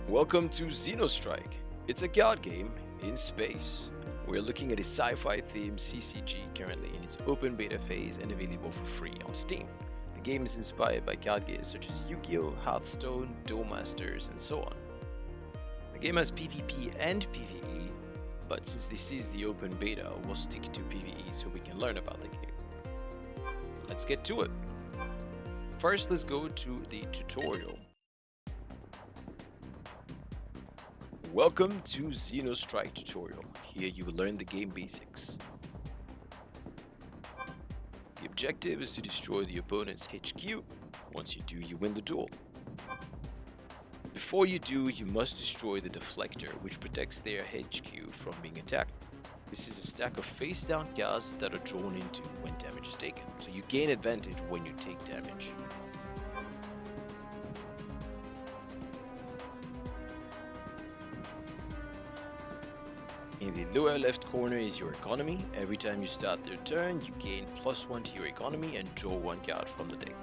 Welcome to XENO STRIKE. It's a card game in space. We're looking at a sci-fi themed CCG currently in its open beta phase and available for free on Steam. The game is inspired by card games such as Yu-Gi-Oh!, Hearthstone, Duel Masters, and so on. The game has PvP and PvE, but since this is the open beta, we'll stick to PvE so we can learn about the game. Let's get to it. First, let's go to the tutorial. Welcome to XENO STRIKE tutorial. Here you will learn the game basics. The objective is to destroy the opponent's HQ. Once you do, you win the duel. Before you do, you must destroy the deflector, which protects their HQ from being attacked. This is a stack of face-down cards that are drawn into when damage is taken, so you gain advantage when you take damage. In the lower left corner is your economy. Every time you start your turn, you gain +1 to your economy and draw one card from the deck.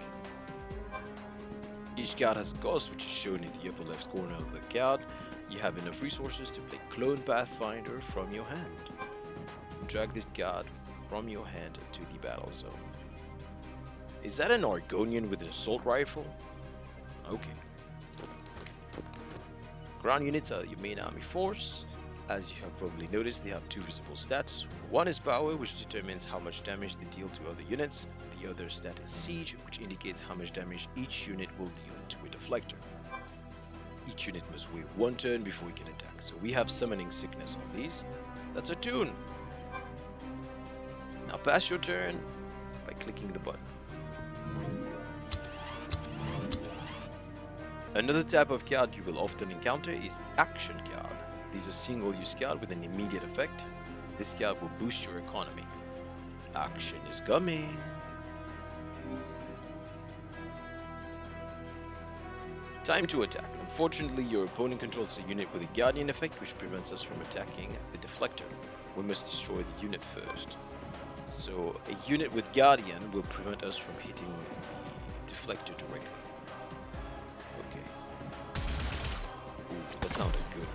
Each card has a cost, which is shown in the upper left corner of the card. You have enough resources to play Clone Pathfinder from your hand. Drag this card from your hand to the battle zone. Is that an Argonian with an assault rifle? Okay. Ground units are your main army force. As you have probably noticed, they have two visible stats. One is power, which determines how much damage they deal to other units. The other stat is siege, which indicates how much damage each unit will deal to a deflector. Each unit must wait one turn before it can attack, so we have summoning sickness on these. That's a tune! Now pass your turn by clicking the button. Another type of card you will often encounter is action card. These are single-use card with an immediate effect. This card will boost your economy. Action is coming! Time to attack. Unfortunately, your opponent controls a unit with a Guardian effect which prevents us from attacking the deflector. We must destroy the unit first. So, a unit with Guardian will prevent us from hitting the deflector directly. Okay. Ooh, that sounded good.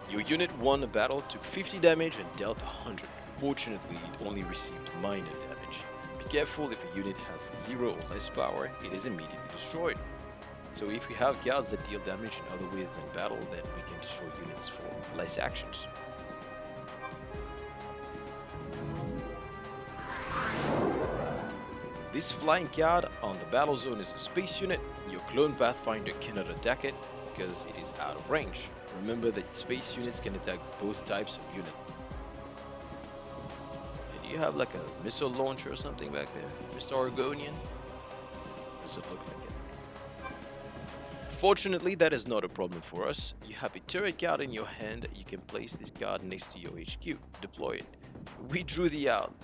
Your unit won a battle, took 50 damage and dealt 100. Fortunately, it only received minor damage. Be careful, if a unit has 0 or less power, it is immediately destroyed. So if we have cards that deal damage in other ways than battle, then we can destroy units for less actions. This flying card on the battle zone is a space unit. Your Clone Pathfinder cannot attack it because it is out of range. Remember that space units can attack both types of unit. Do you have like a missile launcher or something back there, Mr. Argonian? Does it look like it? Fortunately, that is not a problem for us. You have a turret card in your hand. You can place this card next to your HQ. Deploy it. We drew the out.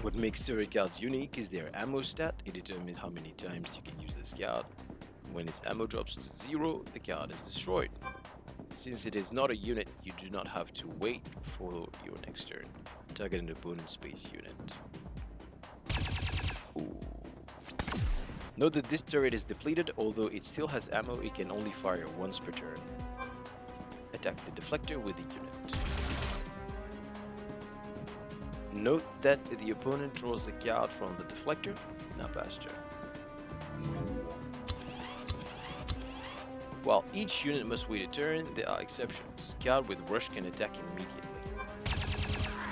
What makes turret cards unique is their ammo stat. It determines how many times you can use this card. When its ammo drops to 0, the card is destroyed. Since it is not a unit, you do not have to wait for your next turn. Target an opponent's space unit. Ooh. Note that this turret is depleted, although it still has ammo, it can only fire once per turn. Attack the deflector with the unit. Note that the opponent draws a card from the deflector. Now pass turn. While each unit must wait a turn, there are exceptions. Card with rush can attack immediately.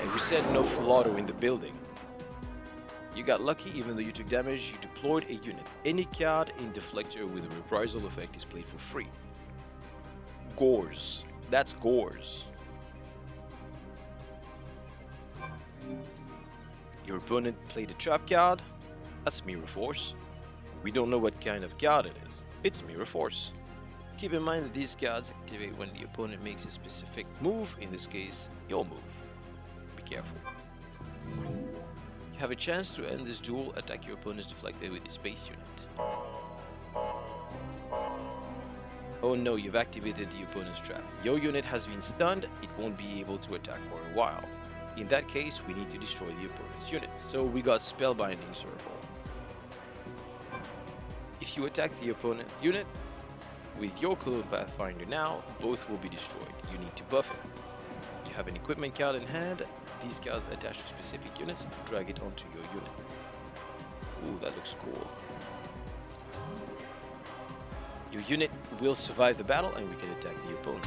And we said no full auto in the building. You got lucky, even though you took damage, you deployed a unit. Any card in deflector with a reprisal effect is played for free. Gores. That's Gores. Your opponent played a trap card. That's Mirror Force. We don't know what kind of card it is. It's Mirror Force. Keep in mind that these cards activate when the opponent makes a specific move, in this case, your move. Be careful. You have a chance to end this duel, attack your opponent's deflector with a space unit. Oh no, you've activated the opponent's trap. Your unit has been stunned, it won't be able to attack for a while. In that case, we need to destroy the opponent's unit. So we got Spellbinding Circle. If you attack the opponent unit, With your clone Pathfinder now, both will be destroyed. You need to buff it. You have an equipment card in hand. These cards attach to specific units. Drag it onto your unit. Ooh, that looks cool. Your unit will survive the battle and we can attack the opponent.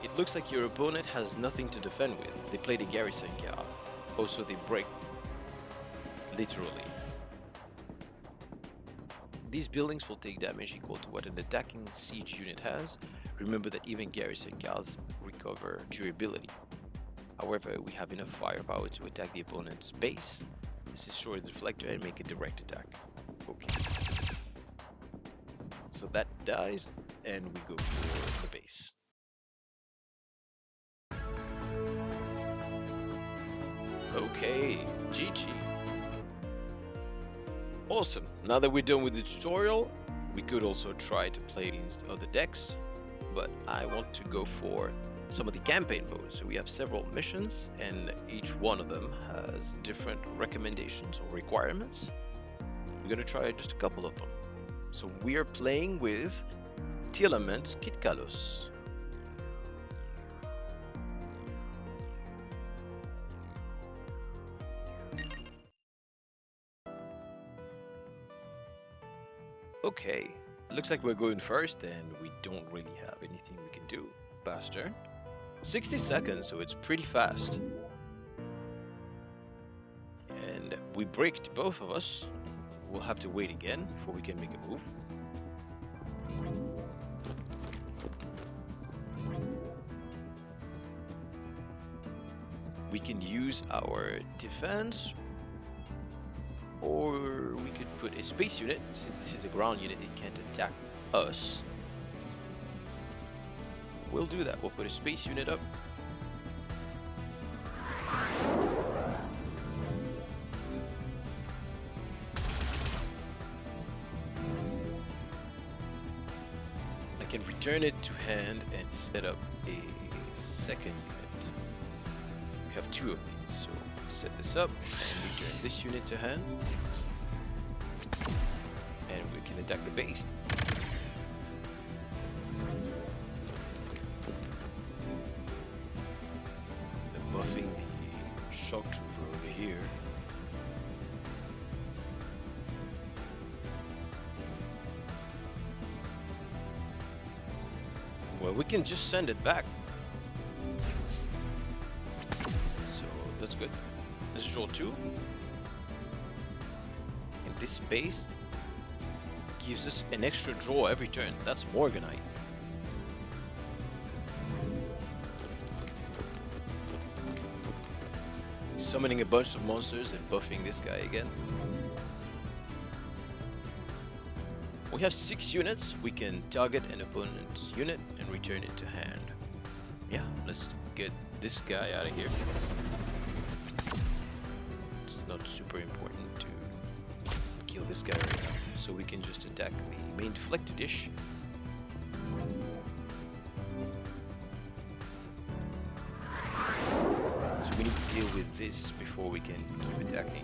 It looks like your opponent has nothing to defend with. They play the garrison card. Also, they break. Literally. These buildings will take damage equal to what an attacking siege unit has. Remember that even garrison cards recover durability. However, we have enough firepower to attack the opponent's base. Let's destroy the deflector and make a direct attack. Okay. So that dies, and we go for the base. Okay, GG. Awesome. Now that we're done with the tutorial, we could also try to play against other decks, but I want to go for some of the campaign modes. So we have several missions, and each one of them has different recommendations or requirements. We're going to try just a couple of them. So we are playing with Tiamat Kitkalos. Okay, looks like we're going first and we don't really have anything we can do. Pass turn. 60 seconds, so it's pretty fast. And we bricked both of us. We'll have to wait again before we can make a move. We can use our defense, or we could put a space unit. Since this is a ground unit, it can't attack us. We'll do that. We'll put a space unit up. I can return it to hand and set up a second unit. We have two of these, so set this up and return this unit to hand. And we can attack the base. I'm buffing the shock trooper over here. Well, we can just send it back. So that's good. Let's draw two. And this space gives us an extra draw every turn. That's Morganite. Summoning a bunch of monsters and buffing this guy again. We have 6 units. We can target an opponent's unit and return it to hand. Yeah, let's get this guy out of here. It's not super important to kill this guy right now, so we can just attack the main deflector dish. So we need to deal with this before we can keep attacking.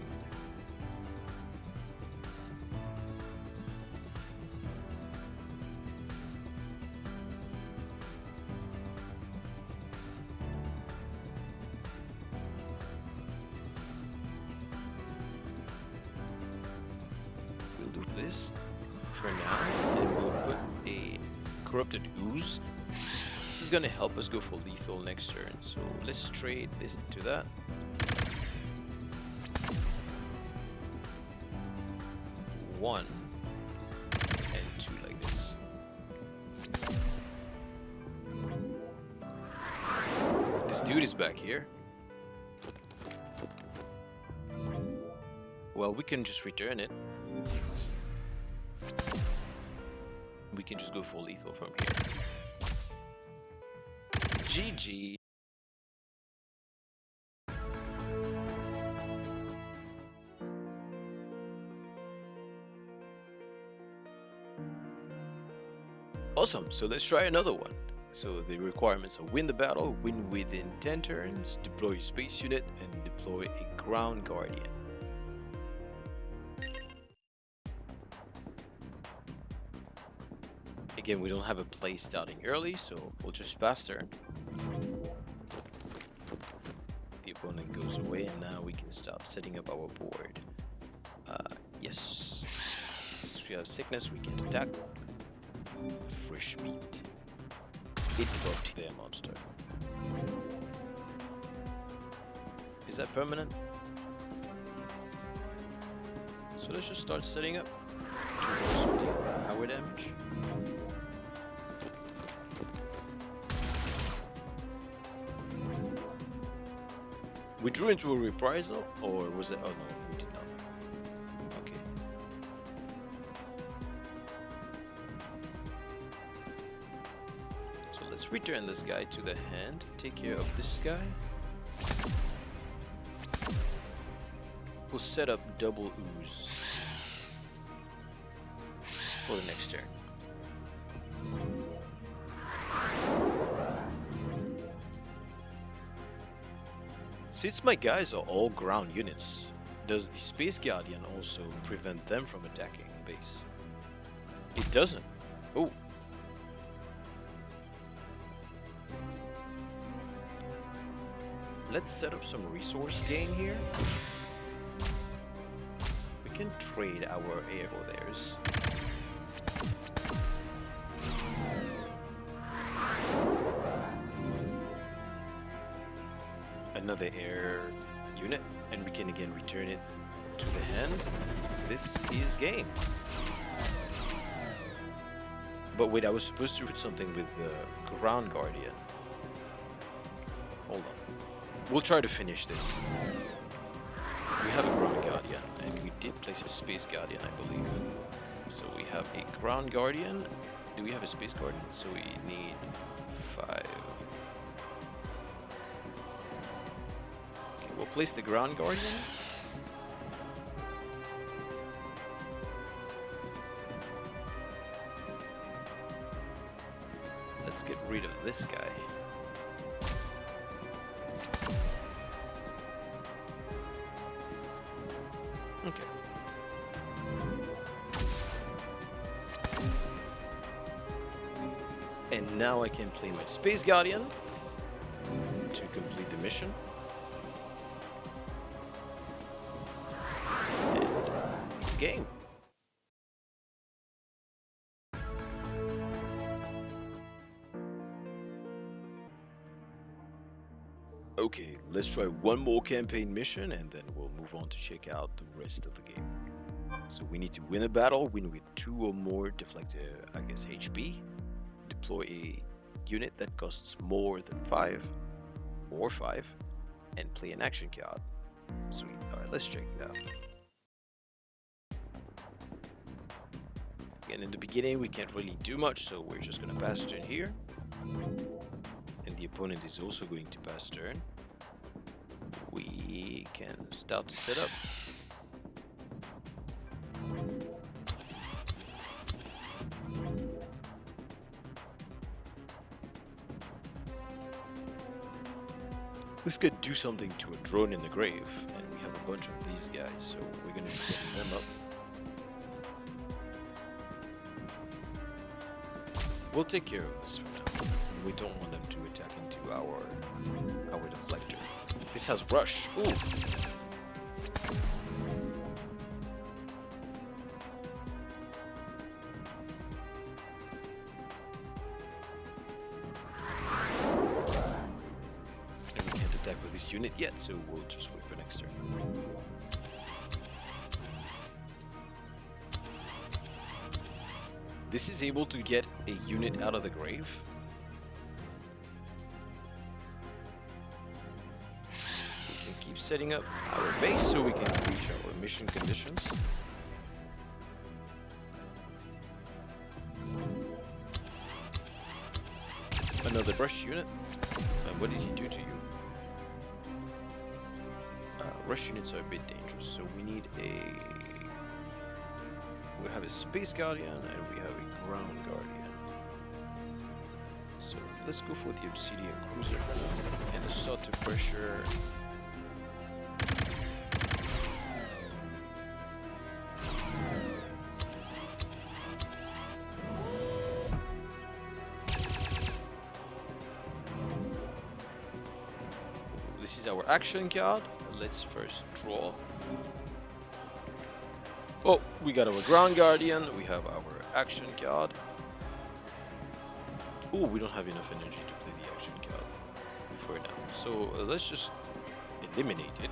We'll do this for now, and we'll put a corrupted ooze. This is gonna help us go for lethal next turn, so let's trade this into that. One and two like this. This dude is back here. Well, we can just return it. We can just go for lethal from here. GG. Awesome, so let's try another one. So the requirements are win the battle, win within 10 turns, deploy a space unit, and deploy a ground guardian. Again, we don't have a play starting early, so we'll just pass turn. The opponent goes away, and now we can start setting up our board. Yes. Since we have sickness, we can't attack. Fresh meat. It buffed their monster. Is that permanent? So let's just start setting up. Two rolls will deal power damage. We drew into a reprisal, or was it? Oh no, we did not. Okay. So let's return this guy to the hand. Take care of this guy. We'll set up double ooze for the next turn. Since my guys are all ground units, does the Space Guardian also prevent them from attacking base? It doesn't. Oh. Let's set up some resource gain here. We can trade our air for theirs. Another air unit, and we can again return it to the hand. This is game. But wait, I was supposed to put something with the ground guardian. Hold on. We'll try to finish this. We have a ground guardian, and we did place a space guardian, I believe. So we have a ground guardian. Do we have a space guardian? So we need 5. We'll place the ground guardian. Let's get rid of this guy. Okay. And now I can play my Space Guardian to complete the mission. Game. Okay, let's try one more campaign mission and then we'll move on to check out the rest of the game. So we need to win a battle, win with 2 or more deflect, HP, deploy a unit that costs more than 5 or 5, and play an action card. Sweet. Alright, let's check it out. And in the beginning we can't really do much, so we're just gonna pass turn here. And the opponent is also going to pass turn. We can start to set up. This could do something to a drone in the grave, and we have a bunch of these guys, so we're gonna be setting them up. We'll take care of this for now. We don't want them to attack into our deflector. This has rush. Ooh. And we can't attack with this unit yet, so we'll just wait for next turn. This is able to get a unit out of the grave. We can keep setting up our base so we can reach our mission conditions. Another brush unit. And what did he do to you? Rush units are a bit dangerous, so we need a... We have a Space Guardian and we have a Ground Guardian. So let's go for the Obsidian Cruiser and start to pressure. This is our action card. Let's first draw. Oh, we got our Ground Guardian. We have our action card. Oh, we don't have enough energy to play the action card for now. So let's just eliminate it.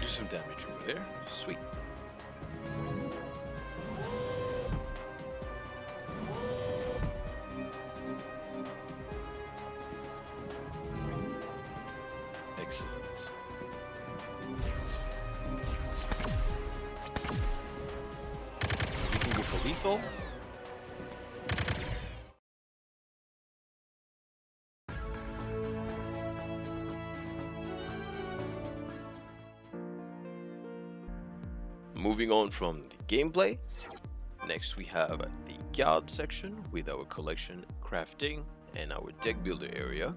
Do some damage over there. Sweet. Excellent. We can go for lethal. Moving on from the gameplay, next we have the card section with our collection, crafting, and our deck builder area.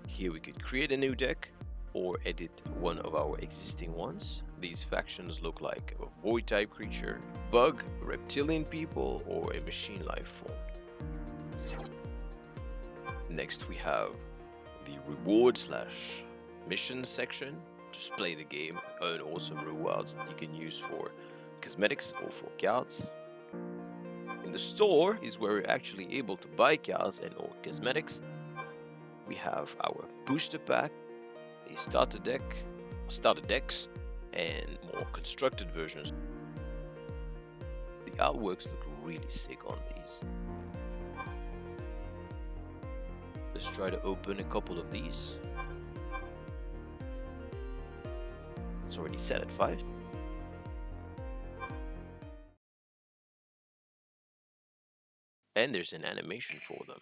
Here we could create a new deck or edit one of our existing ones. These factions look like a void type creature, bug, reptilian people, or a machine life form. Next we have the reward / mission section. Just play the game, earn awesome rewards that you can use for cosmetics or for cards. In the store is where we're actually able to buy cards and or cosmetics. We have our booster pack, a starter decks, and more constructed versions. The artworks look really sick on these. Let's try to open a couple of these. It's already set at 5. And there's an animation for them.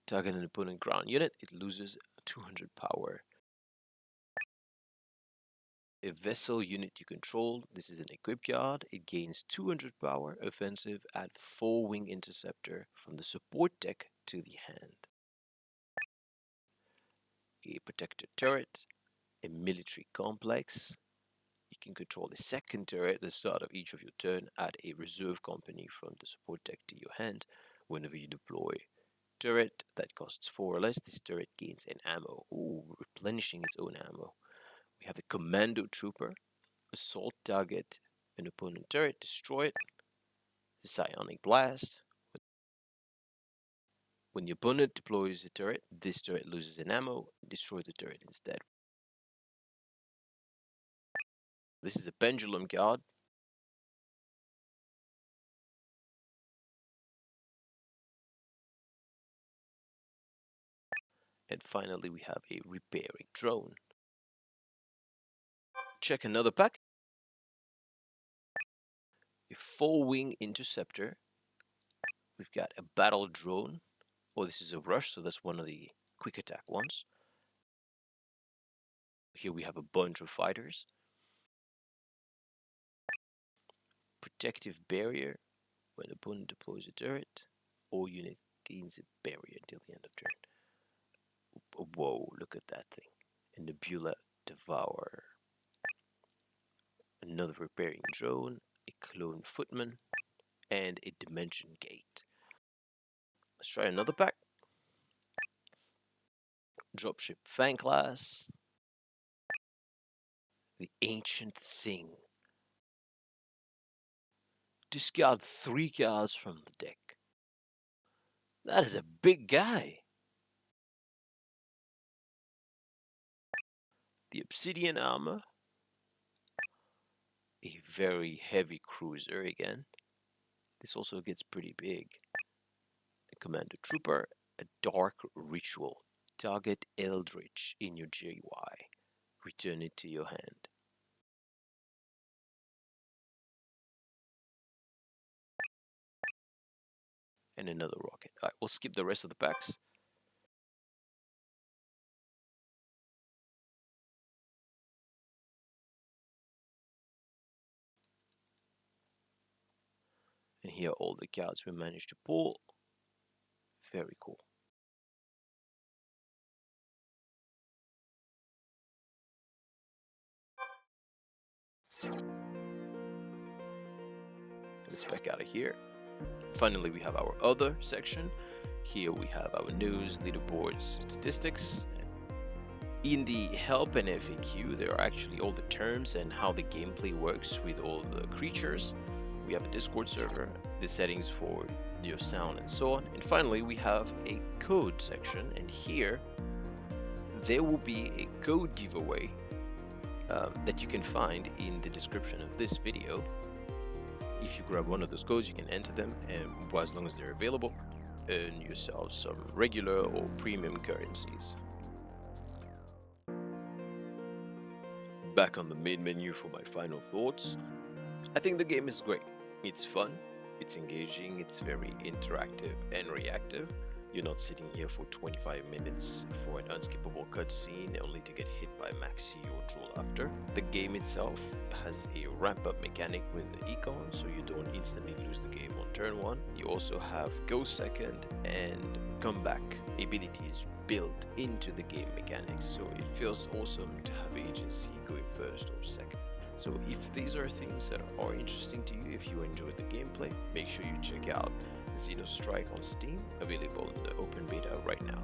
Target an opponent ground unit, it loses 200 power. A vessel unit you control, this is an equip card, it gains 200 power, offensive, add 4 wing interceptor from the support deck to the hand. A protected turret, a military complex. You can control the second turret at the start of each of your turn, add a reserve company from the support deck to your hand. Whenever you deploy turret that costs 4 or less, this turret gains an ammo. Ooh, replenishing its own ammo. We have a commando trooper, assault target an opponent turret, destroy it. The psionic blast. When the opponent deploys a turret, this turret loses an ammo, destroy the turret instead. This is a pendulum card. And finally we have a repairing drone. Check another pack. A 4-wing interceptor. We've got a battle drone. Oh, this is a rush, so that's one of the quick attack ones. Here we have a bunch of fighters. Protective barrier. When the opponent deploys a turret, all unit gains a barrier until the end of turn. Whoa, look at that thing. A Nebula Devourer. Another repairing drone, a clone footman, and a dimension gate. Let's try another pack. Dropship Fang class. The Ancient Thing. Discard 3 cards from the deck. That is a big guy. The Obsidian Armor. A very heavy cruiser again. This also gets pretty big. The Commando Trooper. A Dark Ritual. Target Eldritch in your GY. Return it to your hand. And another rocket. Alright, we'll skip the rest of the packs. here all the cards we managed to pull. Very cool. Let's back out of here. Finally, we have our other section. Here we have our news, leaderboards, statistics. In the help and FAQ, there are actually all the terms and how the gameplay works with all the creatures. We have a Discord server, the settings for your sound and so on. And finally, we have a code section, and here there will be a code giveaway that you can find in the description of this video. If you grab one of those codes, you can enter them, and as long as they're available, earn yourself some regular or premium currencies. Back on the main menu for my final thoughts. I think the game is great. It's fun, it's engaging, it's very interactive and reactive. You're not sitting here for 25 minutes for an unskippable cutscene only to get hit by Maxi or Drool after. The game itself has a ramp-up mechanic with the econ, so you don't instantly lose the game on turn 1. You also have go second and comeback abilities built into the game mechanics, so it feels awesome to have agency going first or second. So if these are things that are interesting to you, if you enjoyed the gameplay, make sure you check out XENO Strike on Steam, available in the open beta right now.